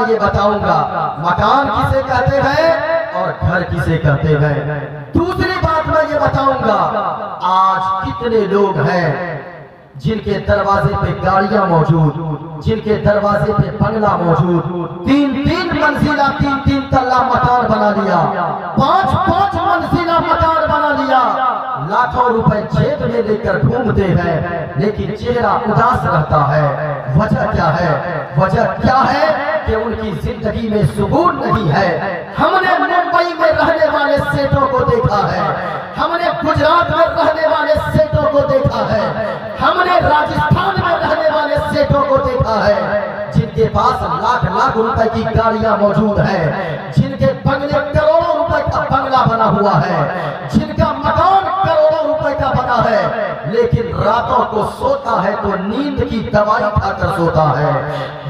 یہ بتاؤں گا مکان کسے کہتے ہیں اور گھر کسے کہتے ہیں۔ دوسری بات میں یہ بتاؤں گا آج کتنے لوگ ہیں جن کے دروازے پہ گاڑیاں موجود، جن کے دروازے پہ بنگلہ موجود، تین منزلہ تین تلا مکان بنا لیا، پانچ منزلہ مکان بنا لیا، لاکھوں روپے جیب میں لے کر گھومتے ہیں لیکن چہرہ اداس رہتا ہے۔ وجہ کیا ہے؟ وجہ کیا ہے کہ ان کی زندگی میں سکون نہیں ہے۔ ہم نے ممبئی میں رہنے والے سیٹوں کو دیکھا ہے، ہم نے گجرات میں رہنے والے سیٹوں کو دیکھا ہے، ہم نے راجستھان میں رہنے والے سیٹوں کو دیکھا ہے جن کے پاس لاکھ روپے کی گاڑیاں موجود ہیں، جن کے بنگلے کروڑوں روپے کا بنگلہ بنا ہوا ہے، جن کا مکان کروڑوں روپے کا بنا ہے، لیکن راتوں کو سوتا ہے تو نیند کی دوائی کھا کر سوتا ہے۔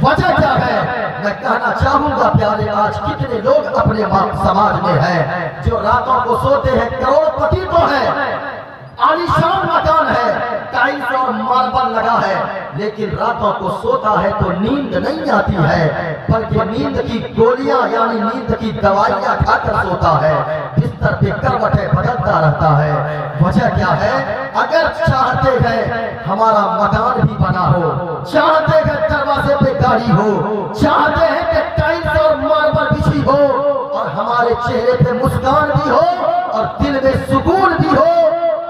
وجہ کیا ہے؟ میں کہنا چاہوں گا پیارے آج کتنے لوگ اپنے سماج میں ہیں جو راتوں کو سوتے ہیں، کروڑ پتی تو ہے، عالیشان مکان ہے، ٹائلز اور ماربل لگا ہے، لیکن راتوں کو سوتا ہے تو نیند نہیں آتی ہے بلکہ نیند کی گولیاں یعنی نیند کی دوائیاں کھا کر سوتا ہے، بستر پہ کروٹیں بدلتا رہتا ہے۔ وجہ کیا ہے؟ اگر چاہتے ہیں ہمارا مکان بھی بنا ہو، چاہتے ہیں دروازے پہ گاڑی ہو، چاہتے ہیں کہ ٹائلز اور ماربل بچھی ہو اور ہمارے چہرے پہ مسکان بھی ہو اور دل میں سکون بھی ہو،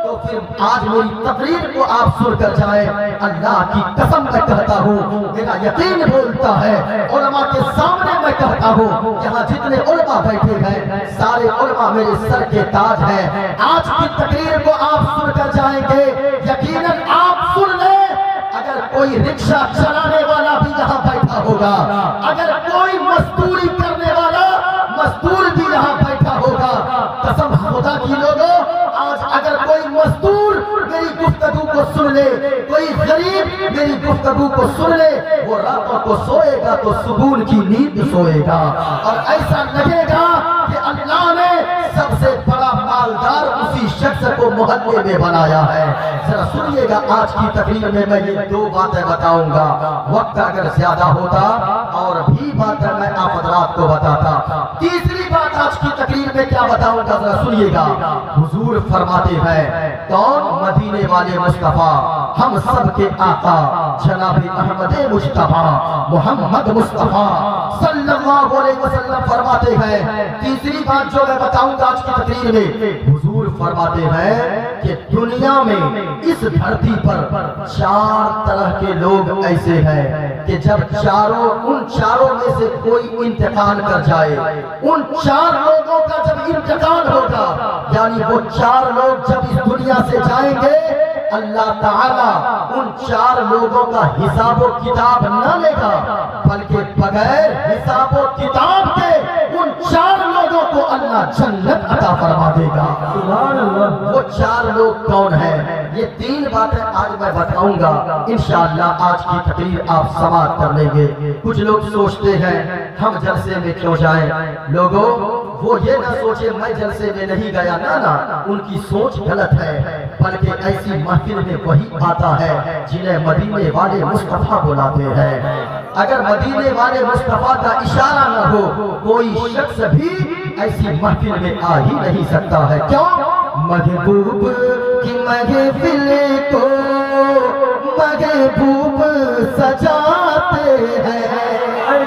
تو پھر آج میری تقریر کو آپ سن کر جائیں۔ اللہ کی قسم میں کہتا ہوں، میرا یقین بولتا ہے، علماء کے سامنے میں کہتا ہوں، یہاں جتنے علماء بیٹھے ہیں سارے علماء میرے سر کے تاج ہیں۔ آج کی تقریر کو آپ سن کر جائیں گے، یقیناً آپ سن لیں، اگر کوئی رکشہ چلانے والا بھی یہاں بیٹھا ہوگا، اگر کوئی مزدوری کرنے والا مزدور بھی یہاں بیٹھا ہوگا، قسم خدا کی لوگوں، آج اگر کوئی مزدور میری گفتگو کو سن لے، کوئی غریب میری گفتگو کو سن لے، وہ راتوں کو سوئے گا تو سکون کی نیند سوئے گا اور ایسا لگے گا کہ اللہ نے سب سے بڑا مالدار اسی شخص کو محلے میں بنایا ہے۔ ذرا سنیے گا آج کی تقریر میں یہ دو باتیں بتاؤں گا، وقت اگر زیادہ ہوتا اور بھی باتیں میں آپ حضرات کو بتاتا۔ تیسری بات آج کی تقریر میں کیا بتاؤں گا ذرا سنیے گا۔ حضور فرماتے ہیں کون؟ مدینے والے مصطفیٰ، ہم سب کے آقا جناب احمد مصطفیٰ محمد مصطفیٰ صلی اللہ علیہ وسلم فرماتے ہیں۔ تیسری بات جو میں بتاؤں گا آج کی تقریر میں، حضور فرماتے ہیں کہ دنیا میں اس دھرتی پر 4 طرح کے لوگ ایسے ہیں کہ جب ان چاروں میں سے کوئی انتقال کر جائے، ان 4 لوگوں کا جب انتقال ہوگا، یعنی وہ 4 لوگ جب اس دنیا سے جائیں گے، اللہ تعالیٰ ان 4 لوگوں کا حساب و کتاب نہ لے گا بلکہ بغیر حساب و کتاب کے ان 4 لوگوں کو اللہ جنت عطا فرما دے گا۔ وہ 4 لوگ کون ہیں؟ یہ 3 باتیں آج میں بتاؤں گا، انشاءاللہ آج کی تقریر آپ سماعت کر لیں گے۔ کچھ لوگ سوچتے ہیں ہم جلسے میں کیوں جائیں؟ لوگوں وہ یہ نہ سوچے میں جلسے میں نہیں گیا، نا ان کی سوچ غلط ہے، بلکہ ایسی محفل میں وہی آتا ہے جنہیں مدینے والے مصطفیٰ بلاتے ہیں۔ اگر مدینے والے مصطفیٰ کا اشارہ نہ ہو کوئی شخص بھی ایسی محفل میں آ ہی نہیں سکتا ہے۔ کیوں؟ محبوب کی محفل کو محبوب سجاتے ہیں۔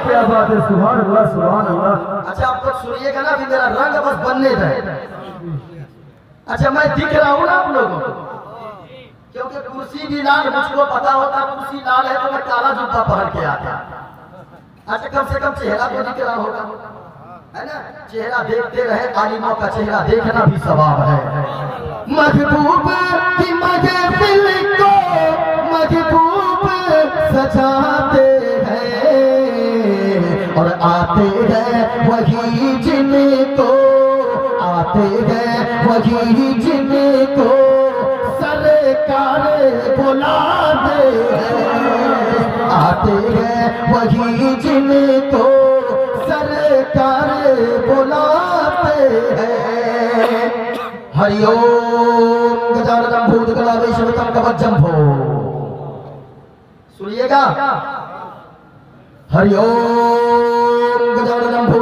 کیا بات ہے، سبحان اللہ سبحان اللہ۔ اچھا آپ تک سنیے گا نا بھی میرا رنگ بس بننے دے۔ اچھا میں دکھ رہا ہوں نا آپ لوگوں کیونکہ کرسی بھی لال، مجھ کو پتا ہوتا کرسی لال ہے تو میں کالا جوتا پہن کے آتا۔ اچھا کم سے کم چہرہ تو دکھ رہا ہوگا، ہے نا؟ چہرہ دیکھتے رہے، عالموں کا چہرہ دیکھنا بھی ثواب ہے۔ محبوب کی محفل کو محبوب سجاتے ہیں اور آتے ہیں وہی جن کو، آتے ہیں وہی جن کو سرکار بلاتے ہیں، آتے ہیں وہی جن کو سرکار بلاتے ہیں۔ ہری اوم گجاننم بھوت گلا ویشوتم کوچم بھو، سنیے گا۔ ہری اوم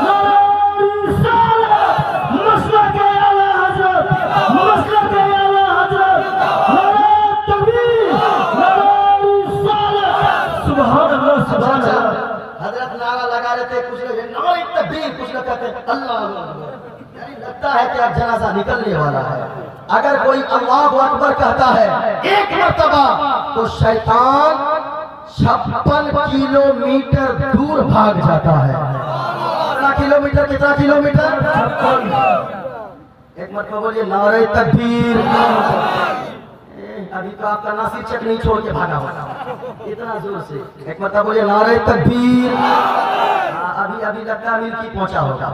No! اللہ یعنی لگتا ہے کہ اب جنازہ نکلنے والا ہے. اگر کوئی اللہ اکبر کہتا ہے ایک مرتبہ تو شیطان 56 کلومیٹر دور بھاگ جاتا ہے. کتنا کلومیٹر؟ 56. ایک مرتبہ بولیے نعرہ تکبیر. ابھی تو آپ کا ناصر چک نہیں چھوڑ کے بھاگا ہوگا اتنا زور سے. ایک مرتبہ بولیے نعرہ تکبیر. ابھی لگتا ہے ملکی پہنچا ہوگا.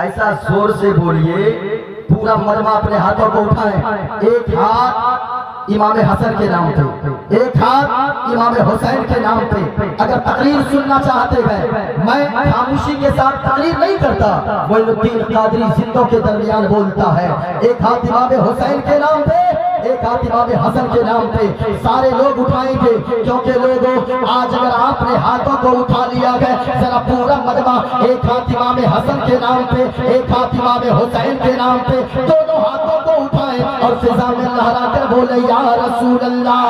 ایسا زور سے بولیے پورا مجمع اپنے ہاتھوں کو اٹھائیں. ایک ہاتھ امام حسن کے نام پہ, ایک ہاتھ امام حسین کے نام پہ. اگر تقریر سننا چاہتے ہیں, میں خاموشی کے ساتھ تقریر نہیں کرتا, معین الدین قادری زندوں کے درمیان بولتا ہے. ایک ہاتھ امام حسین کے نام پہ, ایک ہاتھ امام حسن کے نام پہ. سارے لوگ اٹھائیں گے کیونکہ لوگوں آج اگر آپ نے ہاتھوں کو اٹھا لیا گیا ذرا پورا مجمع ایک ہاتھ امام حسن کے نام پہ, ایک ہاتھ امام حسین کے نام پہ, دونوں ہاتھوں کو اٹھائیں اور فضا میں لہرا کر بولے یا رسول اللہ.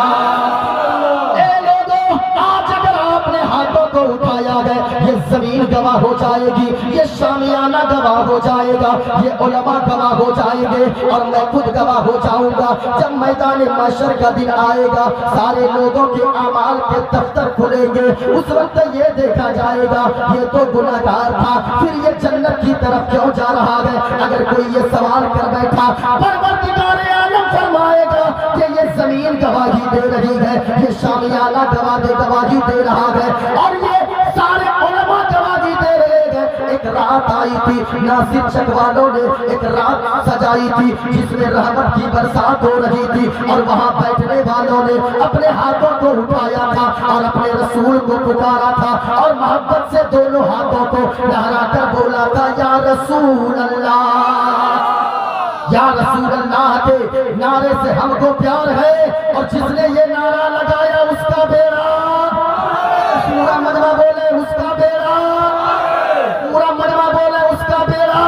اے لوگوں آج اگر آپ نے ہاتھوں کو اٹھایا گیا یہ زمین گواہ ہو جائے گی, یہ شامیانہ گواہ ہو جائے گا, یہ علماء گواہ ہو جائیں گے اور میں خود گواہ ہو جاؤں گا. جب میدان محشر کا دن آئے گا سارے لوگوں کے اعمال کے دفتر کھلیں گے. اس وقت یہ دیکھا جائے گا یہ تو گناہگار تھا پھر یہ جنت کی طرف کیوں جا رہا ہے. اگر کوئی یہ سوال کر بیٹھا پروردگار عالم فرمائے گا کہ یہ زمین گواہی دے رہی ہے, یہ شامیانہ گواہی دے رہا ہے اور یہ سارے علماء گواہی دے رہے ہیں. ایک رات آئی تھی ناصر چک والوں نے ایک رات سجائی تھی جس میں رحمت کی برسات ہو رہی تھی اور وہاں بیٹھنے والوں نے اپنے ہاتھوں کو اٹھایا تھا اور اپنے رسول کو پکارا تھا اور محبت سے دونوں ہاتھوں کو لہرا کر بولا تھا یا رسول اللہ. یا رسول اللہ کے نعرے سے ہم کو پیار ہے اور جس نے یہ نعرہ لگایا اس کا بیڑا, پورا مجمع بولے اس کا بیڑا, پورا مجمع بولے اس کا بیڑا.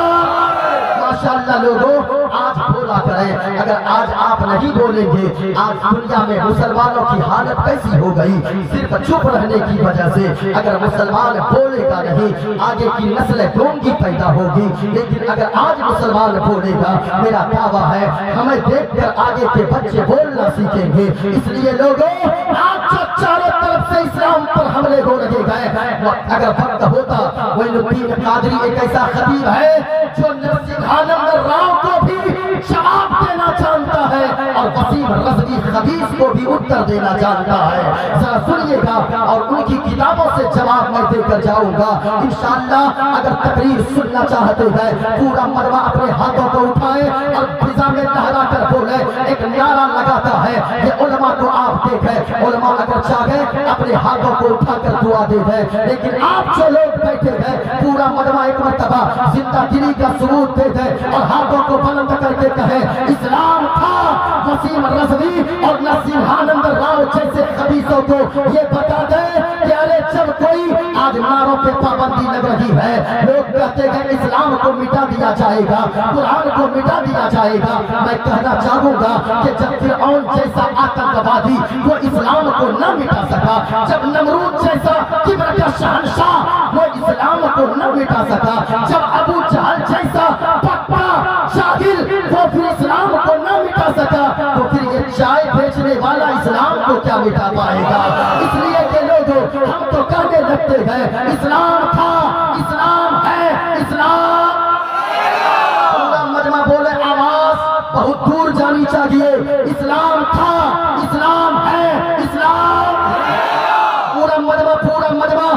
ماشاءاللہ لوگوں آج بولا کریں. اگر آج آپ نہیں بولیں گے آج دنیا میں مسلمانوں کی حالت کیسی ہو گئی صرف چپ رہنے کی وجہ سے. اگر مسلمان بولے گا نہیں آگے کی نسل گونگی پیدا ہوگی, لیکن اگر آج مسلمان بولے گا میرا دعویٰ ہے ہمیں دیکھ کر آگے کے بچے بولنا سیکھیں گے. اس لیے لوگوں آج جو چاروں طرف سے اسلام پر حملے ہو رہے گئے اگر وقت ہوتا معین الدین قادری ایک ایسا خطیب ہے جو نرسنگھانند راؤ کو بھی جواب دینا جانتا ہے اور وسیم رضوی خبیث کو بھی اتر دینا جانتا ہے. ذرا سنیے گا اور ان کی کتابوں سے جواب میں دے کر جاؤں گا انشاءاللہ. اگر تقریر سننا چاہتے ہیں پورا مجمع اپنے ہاتھوں کو اٹھائے اور فضا میں لہرا کر بولے. ایک نعرہ لگاتا ہے یہ علماء کو آپ دیکھیں, علماء اگر چاہیں اپنے ہاتھوں کو اٹھا کر دعا دے دیں, لیکن آپ جو لوگ بیٹھے ہیں پورا مجمع ایک مرتبہ زندہ دلی کا ثبوت دے دیں اور ہاتھوں کو بلند کر کے کہیں اسلام تھا. وسیم رضوی اور نرسنگھانند راؤ جیسے خبیثوں کو یہ بتا دیں کہ ارے جب کوئی آج نعروں پہ پابندی لگ رہی ہے لوگ کہتے ہیں اسلام کو مٹا دیا جائے گا, قرآن کو مٹا دیا جائے گا. میں کہنا چاہوں گا کہ جب فرعون جیسا آتنکوادی وہ اسلام کو نہ مٹا سکا, جب نمرود جیسا کبر کا شہنشاہ وہ اسلام کو نہ مٹا سکا, جب ابو جہل جیسا پکا جاہل وہ پھر اسلام کو نہ مٹا سکا, تو پھر یہ چائے بیچنے والا اسلام کو کیا مٹا پائے گا. اس لیے کہ لوگوں ہم تو کہنے لگتے ہیں اسلام تھا, اسلام ہے, اسلام. پورا مجمع بولے آواز بہت دور جانی چاہیے. اسلام تھا, اسلام ہے, اسلام. پورا مجمع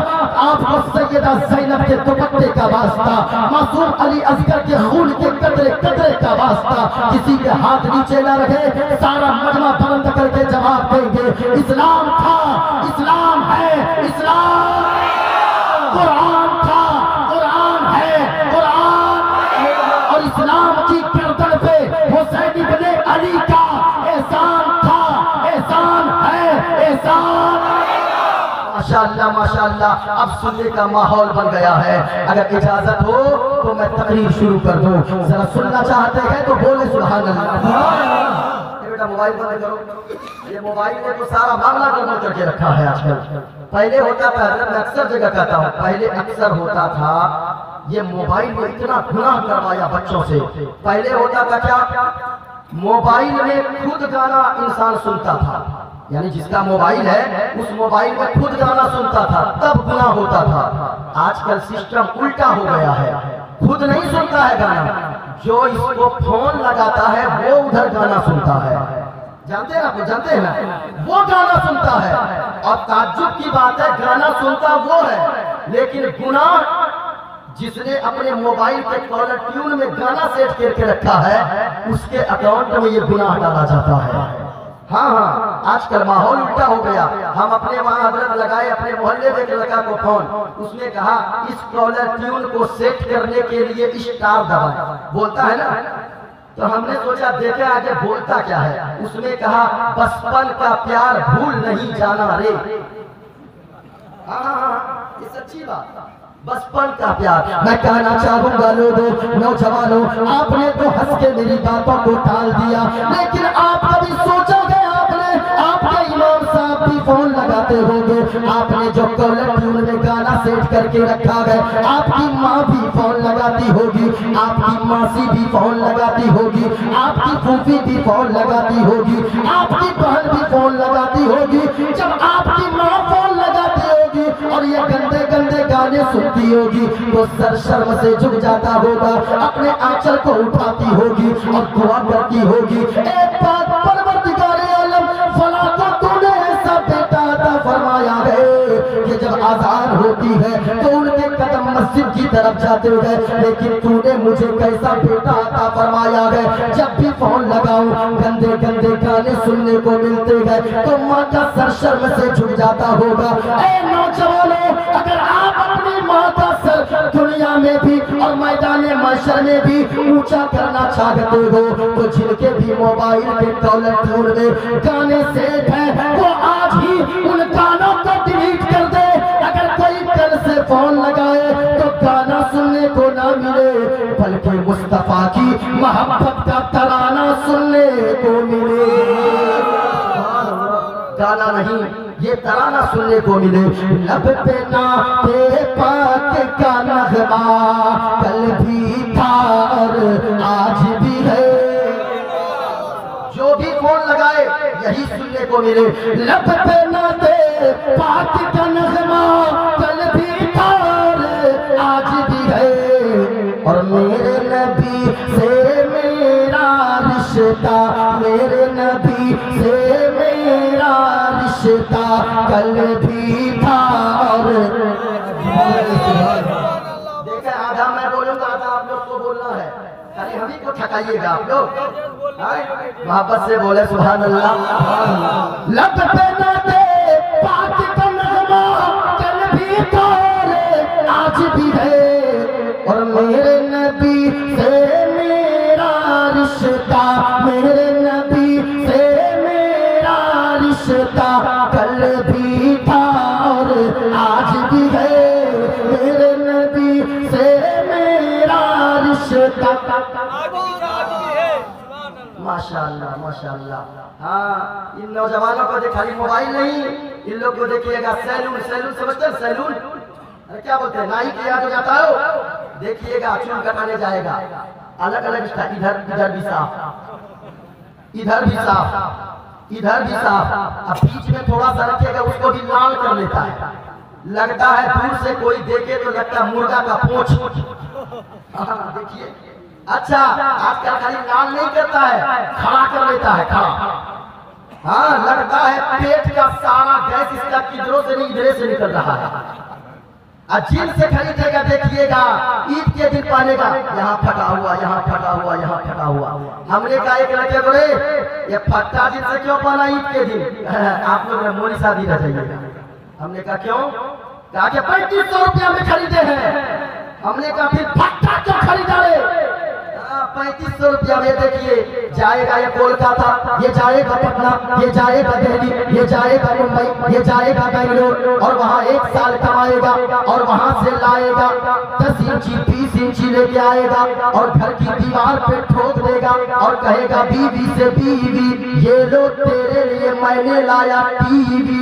آپ کو سیدہ زینب کے دوپٹے کا واسطہ, معصوم علی اصغر کے خون کے قطرے قطرے کا واسطہ, کسی کے ہاتھ نیچے نہ رکھے, سارا مجمع بلند کر کے جواب دیں گے اسلام تھا, اسلام ہے, اسلام. قرآن تھا, قرآن ہے, قرآن. اور اسلام کی گردن پہ حسین ابن علی کا احسان تھا, احسان ہے, احسان. ماشاءاللہ ماشاءاللہ. اب سننے کا ماحول بن گیا ہے. اگر اجازت ہو تو میں تقریر شروع کر دوں. ذرا سننا چاہتے ہیں تو بولے سبحان اللہ. بیٹا موبائل بند کرو. یہ موبائل نے تو سارا معاملہ گڑبڑ کر کے رکھا ہے آج کل. پہلے ہوتا تھا, میں اکثر جگہ کہتا ہوں, پہلے اکثر ہوتا تھا یہ موبائل میں اتنا گناہ کروایا بچوں سے. پہلے ہوتا تھا کیا؟ موبائل میں خود گانا انسان سنتا تھا، یعنی جس کا موبائل ہے اس موبائل میں خود گانا سنتا تھا، تب گناہ ہوتا تھا. آج کل سسٹم الٹا ہو گیا ہے، خود نہیں سنتا ہے گانا، جو اس کو فون لگاتا ہے وہ ادھر گانا سنتا ہے. جانتے ہیں آپ کو؟ جانتے ہیں وہ گانا سنتا ہے. اور تعجب کی بات ہے گانا سنتا وہ ہے، لیکن گناہ جس نے اپنے موبائل کے کالر ٹیون میں گانا سیٹ کر کے رکھا ہے اس کے اکاؤنٹ میں یہ گناہ ڈالا جاتا ہے. ہاں آج کل ماحول الٹا ہو گیا. ہم اپنے وہاں حضرت لگائے اپنے محلے میں لڑکا کو فون، اس نے کہا اس کالر ٹیون کو سیٹ کرنے کے لیے اسٹار دبائیں. بولتا ہے نا، تو ہم نے سوچا دیکھیں آگے بولتا کیا ہے. اس نے کہا بچپن کا پیار بھول نہیں جانا رے. ہاں یہ سچی بات، بچپن کا پیار. میں کہنا چاہوں گا لوگوں، نوجوانوں، آپ نے تو ہنس کے میری باتوں کو ٹال دیا، لیکن آپ کبھی سوچا گے آپ کے امام صاحب بھی فون لگاتے ہوں گے. آپ نے جو کالر ٹیون میں گانا سیٹ کر کے رکھا ہے، آپ کی ماں بھی فون لگاتی ہوگی، آپ کی ماسی بھی فون لگاتی ہوگی، آپ کی پھوپھی بھی فون لگاتی ہوگی، آپ کی بہن بھی فون لگاتی ہوگی. جب آپ کی ماں فون لگاتی ہوگی اور یہ گندے گندے گانے سنتی ہوگی تو سر شرم سے جھک جاتا ہوگا، اپنے آنچل کو اٹھاتی ہوگی اور دعا کرتی ہوگی، ایک بات پروردگار عالم فلاں کو تو نے ایسا بیٹا عطا فرمایا ہے کہ جب آزان ہوتی ہے تو ان کے قدم مسجد کی طرف جاتے ہوئے، لیکن تو نے مجھے کیسا بیٹا عطا فرمایا ہے. جب بھی فون لگاؤں گندے گندے گانے سننے کو ملتے ہیں تو ماں کا سر شرم سے جھک جاتا ہوگا. اے نوجوانوں، اگر آپ اپنی ماں کا سر دنیا میں بھی اور میدان محشر میں بھی اونچا کرنا چاہتے ہو تو جن کے بھی موبائل کے کالر ٹیون میں گانے سیٹ ہیں وہ آج ہی ان گانوں کو ڈیلیٹ کر دے. اگر کوئی کل سے فون لگائے تو گانا سننے کو نہ ملے بلکہ مصطفیٰ کی محبت کا ترانہ سننے کو ملے. گانا نہیں، یہ ترانہ سننے کو ملے. لب پہ نعت پاک کا نغمہ کل بھی تھا اور آج بھی ہے. جو بھی فون لگائے یہی سننے کو ملے. لب پہ نعت پاک کا نغمہ کل بھی تھا اور آج بھی ہے. اور میرے نبی سے میرا رشتہ، میرے نبی سے میرا رشتہ کل بھی تھا اور دیکھیں آدھا میں بولوں گا آدھا آپ لوگ کو بولنا ہے. خالی ہم ہی کو تھکائیے گا آپ لوگ. محبت سے بولے سبحان اللہ. لب پہ نعت پاک کا نغمہ کل بھی تھا اور آج بھی ہے. اور میرے نبی سے میرا رشتہ، میرے نبی سے میرا رشتہ کل بھی تھا اور آج بھی ہے. میرے نبی سے میرا رشتہ. ماشاءاللہ ماشاءاللہ. ہاں ان نوجوانوں کو دیکھ، خالی موبائل نہیں، ان لوگ کو دیکھیے گا سیلون. سیلون سمجھتے ہیں سیلون؟ کیا بولتے ہیں؟ نائی کے یہاں جو جاتا ہو دیکھیے گا چول کٹانے جائے گا، الگ الگ اسٹائل، ادھر بھی صاف، ادھر بھی صاف، ادھر بھی صاف. اب بیچ میں تھوڑا سا رکھے گا اس کو بھی لال کر لیتا ہے. لگتا ہے دور سے کوئی دیکھے تو لگتا ہے مرغا کا پونچھ. دیکھیے اچھا آج کل خالی لال نہیں کرتا ہے، کھڑا کر لیتا ہے کھڑا. ہاں لگتا ہے پیٹ کا سارا گیس اس کا کدھروں سے نہیں ادھرے سے نکل رہا ہے. جن سے خریدے گا دیکھیے گا عید کے دن پانے گا یہاں پھٹا ہوا، یہاں پھٹا ہوا، یہاں پھٹا ہوا. ہم نے کہا ایک لڑکے کو رے یہ پھٹا جن سے کیوں پانا عید کے دن؟ آپ لوگ مولی شادی رہ جائیے گا. ہم نے کہا کیوں؟ کہا کہ 3500 روپیہ میں خریدے ہیں. ہم نے کہا پھر پھٹا کیوں خریدا رے؟ 3500 روپیہ میں. دیکھیے جائے گا یہ کولکاتہ، یہ جائے گا پٹنہ، یہ جائے گا دہلی، یہ جائے گا ممبئی، یہ جائے گا بنگلور، اور وہاں 1 سال کمائے گا اور وہاں سے لائے گا 10 انچی 20 انچی لے کے آئے گا اور گھر کی دیوار پہ ٹھوک دے گا اور کہے گا بیوی سے بیوی یہ لو تیرے لیے میں نے لایا ٹی وی.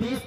20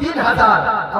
3000,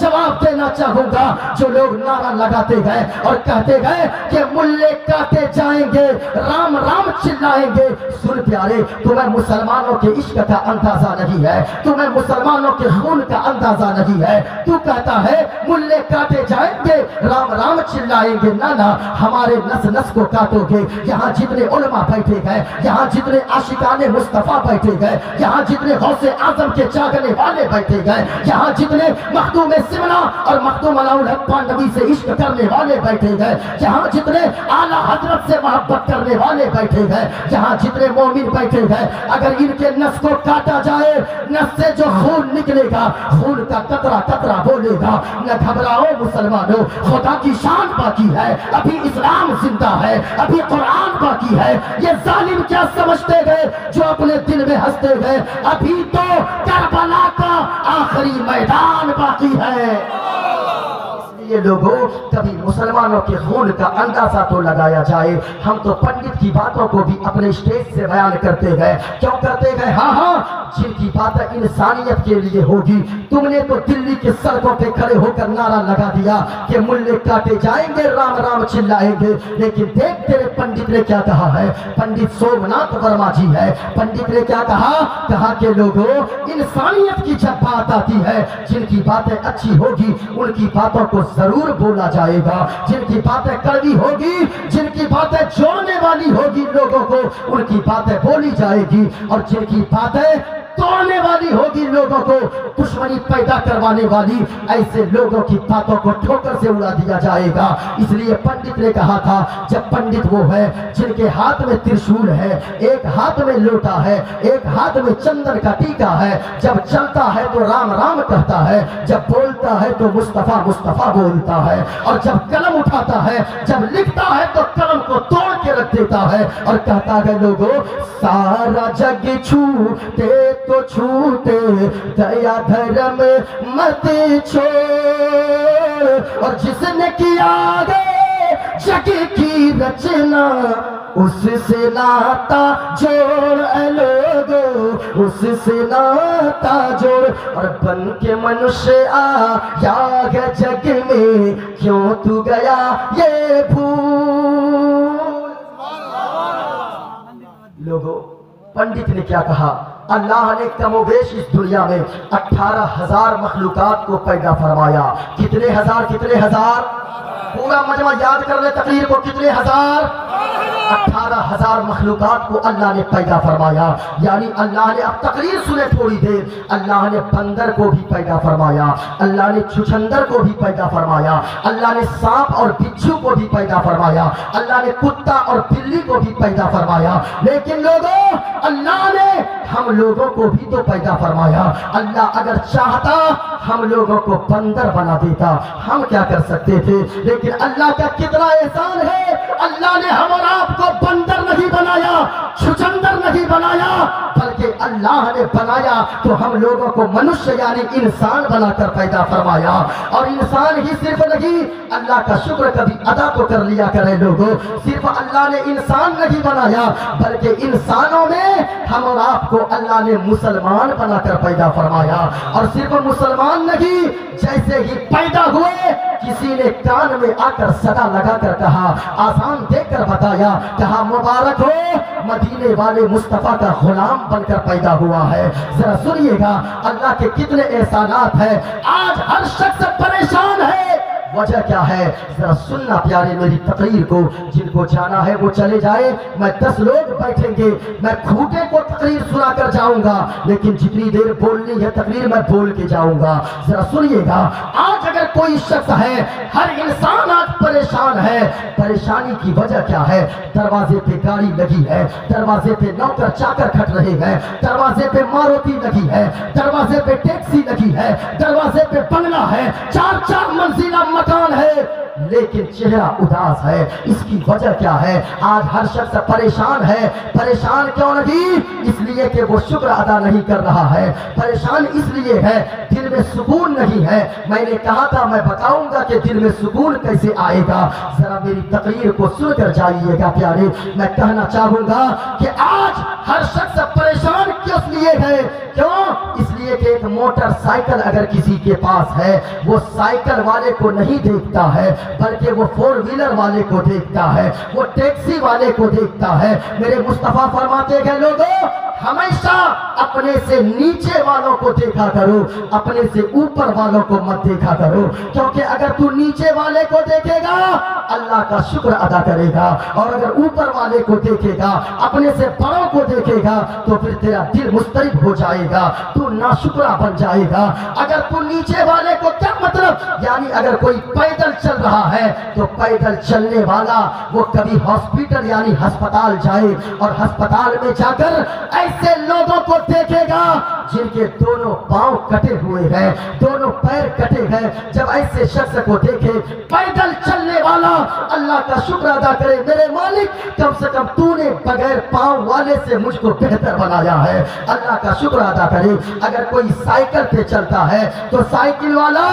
جواب دینا چاہوں گا جو لوگ نعرہ لگاتے گئے اور کہتے گئے کہ ملے کاٹے جائیں گے، رام رام چلائیں گے۔ سن پیارے، تمہیں مسلمانوں کے عشق کا اندازہ نہیں ہے، تمہیں مسلمانوں کے خون کا اندازہ نہیں ہے۔ تو کہتا ہے ملے کاٹے جائیں گے، رام رام چلائیں گے۔ نانا، ہمارے نس نس کو کاٹو گے۔ یہاں جتنے علماء بیٹھے گئے، یہاں جتنے عاشقان مصطفیٰ بیٹھے گئے، یہاں جتنے غوث اعظم کے جاگنے والے بیٹھے گئے، یہاں جتنے مخدوم سمنا اور مخدوم الحق نبی سے عشق کرنے والے بیٹھے گئے، یہاں جتنے اعلیٰ حضرت سے محبت کرنے والے بیٹھے گئے، یہاں جتنے مومن بیٹھے گئے، اگر ان کے نس کو کاٹا جائے، نس سے جو خون نکلے گا، خون کا قطرہ قطرہ بولے گا۔ نہ گھبراؤ مسلمانوں، خدا کی شان باقی ہے، ابھی اسلام زندہ ہے، ابھی قرآن باقی ہے۔ یہ ظالم کیا سمجھتے گئے جو اپنے دل میں ہنستے گئے، ابھی تو کربلا کا آخری میدان باقی ہے۔ یہ لوگوں، کبھی مسلمانوں کے خون کا اندازہ تو لگایا جائے۔ ہم تو پنڈت کی باتوں کو بھی اپنے اسٹیج سے بیان کرتے گئے، کیوں کرتے گئے؟ ہاں ہاں، جن کی باتیں انسانیت کے لیے ہوگی۔ تم نے تو دلی کے سڑکوں پہ کھڑے ہو کر نعرہ لگا دیا کہ ملے کاٹے جائیں گے، رام رام چلائیں گے، لیکن دیکھ تیرے پنڈت نے کیا کہا ہے۔ پنڈت سومناتھ ورما جی ہے، پنڈت نے کیا کہا؟ کہا کہ لوگوں، انسانیت کی جب بات آتی ہے، جن کی باتیں اچھی ہوگی ان کی باتوں کو ضرور بولا جائے گا، جن کی باتیں کڑوی ہوگی، جن کی باتیں جوڑنے والی ہوگی لوگوں کو، ان کی باتیں بولی جائے گی، اور جن کی باتیں توڑنے والی ہوگی لوگوں کو، دشمنی پیدا کروانے والی، ایسے لوگوں کی باتوں کو ٹھوکر سے اڑا دیا جائے گا۔ اس لیے پنڈت نے کہا تھا، جب پنڈت وہ ہے جن کے ہاتھ میں ترشول ہے، ایک ہاتھ میں لوٹا ہے، ایک ہاتھ میں چندن کا ٹیکا ہے، جب چلتا ہے تو رام رام کہتا ہے، جب بولتا ہے تو مصطفیٰ مصطفیٰ بولتا ہے، اور جب قلم اٹھاتا ہے، جب لکھتا ہے تو قلم کو توڑ کے رکھ دیتا ہے اور کہتا ہے لوگوں، سارا جگ چھوٹے تو چھوٹے، دیا دھرم مت چھوڑ، اور جس نے کیا گے جگ کی رچنا، اس سے ناتا جوڑ اے لوگو، اس سے ناتا جوڑ، اور بن کے منشیہ آیا ہے جگ میں، کیوں تو گیا یہ بھول۔ لوگو، پنڈت نے کیا کہا؟ اللہ نے کم و بیش اس دنیا میں 18,000 مخلوقات کو پیدا فرمایا۔ کتنے ہزار؟ پورا مجمع یاد کر لے تقریر کو، کتنے ہزار؟ 18,000 مخلوقات کو اللہ نے پیدا فرمایا۔ یعنی اللہ نے، اب تقریر سنے تھوڑی دیر، اللہ نے بندر کو بھی پیدا فرمایا، اللہ نے چھچندر کو بھی پیدا فرمایا، اللہ نے سانپ اور بچھو کو بھی پیدا فرمایا، اللہ نے کتا اور بلی کو بھی پیدا فرمایا۔ لیکن لوگوں، اللہ نے ہم لوگوں کو بھی تو پیدا فرمایا۔ اللہ اگر چاہتا ہم لوگوں کو بندر بنا دیتا، ہم کیا کر سکتے تھے؟ لیکن اللہ کا کتنا احسان ہے، اللہ نے ہم اور آپ کو بندر نہیں بنایا، چھچندر نہیں بنایا، بلکہ اللہ نے بنایا تو ہم لوگوں کو منشیہ یعنی انسان بنا کر پیدا فرمایا۔ اور انسان ہی صرف نہیں، اللہ کا شکر کبھی ادا تو کر لیا کرے لوگوں، صرف اللہ نے انسان نہیں بنایا بلکہ انسانوں میں ہم اور آپ کو اللہ نے مسلمان بنا کر پیدا فرمایا۔ اور صرف مسلمان نہیں، جیسے ہی پیدا ہوئے کسی نے کان میں آ کر صدا لگا کر کہا، آسان دے کر بتایا، کہا مبارک ہو مدینے والے مصطفیٰ کا غلام بن کر پیدا ہوا ہے۔ ذرا سنیے گا اللہ کے کتنے احسانات ہیں۔ آج ہر شخص پریشان ہے، وجہ کیا ہے؟ ذرا سننا پیارے میری تقریر کو، جن کو جانا ہے وہ چلے جائے، میں 10 لوگ بیٹھیں گے، میں کھوٹے کو تقریر سنا کر جاؤں گا، لیکن جتنی دیر بولنی ہے تقریر میں بول کے جاؤں گا۔ ذرا سنیے گا، آج اگر کوئی شخص ہے، ہر انسان آج پریشان ہے، پریشانی کی وجہ کیا ہے؟ دروازے پہ گاڑی لگی ہے، دروازے پہ نوکر چاکر کھٹ رہے ہیں، دروازے پہ ماروتی لگی ہے، دروازے پہ ٹیکسی لگی ہے، دروازے پہ بنگلہ ہے، 4 منزلہ مکان ہے، لیکن چہرہ اداس ہے۔ اس کی وجہ کیا ہے؟ آج ہر شخص پریشان ہے۔ پریشان کیوں نہیں؟ اس لیے کہ وہ شکر ادا نہیں کر رہا ہے۔ پریشان اس لیے ہے دل میں سکون نہیں ہے۔ میں نے کہا تھا میں بتاؤں گا کہ دل میں سکون کیسے آئے گا، ذرا میری تقریر کو سن کر جائیے گا پیارے۔ میں کہنا چاہوں گا کہ آج ہر شخص پریشان کس لیے ہے؟ کیوں؟ اس لیے لیے کہ ایک موٹر سائیکل اگر کسی کے پاس ہے وہ سائیکل والے کو نہیں دیکھتا ہے بلکہ وہ فور ویلر والے کو دیکھتا ہے, وہ ٹیکسی والے کو دیکھتا ہے. میرے مصطفیٰ فرماتے ہیں لوگوں ہمیشہ اپنے سے نیچے والوں کو دیکھا کرو, اپنے سے اوپر والوں کو مت دیکھا کرو, کیونکہ اگر تو نیچے والے کو دیکھے گا اللہ کا شکر ادا کرے گا, اور اگر اوپر والے کو دیکھے گا, اپنے سے بڑوں کو دیکھے گا, تو پھر تیرا دل مضطرب ہو جائے گا, تو ناشکرا بن جائے گا. اگر تو نیچے والے کو, کیا مطلب, یعنی اگر کوئی پیدل چل رہا ہے تو پیدل چلنے والا وہ کبھی ہاسپٹل یعنی ہسپتال جائے اور ہسپتال میں جا کر ایسے لوگوں کو دیکھے گا جن کے دونوں پاؤں کٹے ہوئے ہیں, دونوں پیر کٹے ہیں. جب ایسے شخص کو دیکھے پیدل چلنے والا اللہ کا شکر ادا کرے, میرے مالک کم سے کم تو نے بغیر پاؤں والے سے مجھ کو بہتر بنایا ہے, اللہ کا شکر ادا کرے. اگر کوئی سائیکل پہ چلتا ہے تو سائیکل والا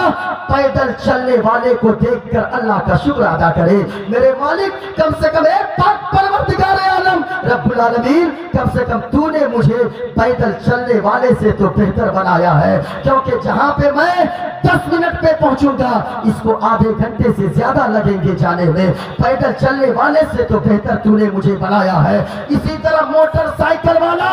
پیدل چلنے والے کو دیکھ کر اللہ کا شکر ادا کرے. میرے مالک کم سے کم ایک پاک پروردگار عالم رب العالمین کم سے کم تو نے مجھے پیدل چلنے والے سے تو بہتر بنایا ہے, کیونکہ جہاں پہ میں 10 منٹ پہ پہنچوں گا اس کو آدھے گھنٹے سے زیادہ لگیں گے جانے میں, پیدل چلنے والے سے تو بہتر تو نے مجھے بنایا ہے. اسی طرح موٹر سائیکل والا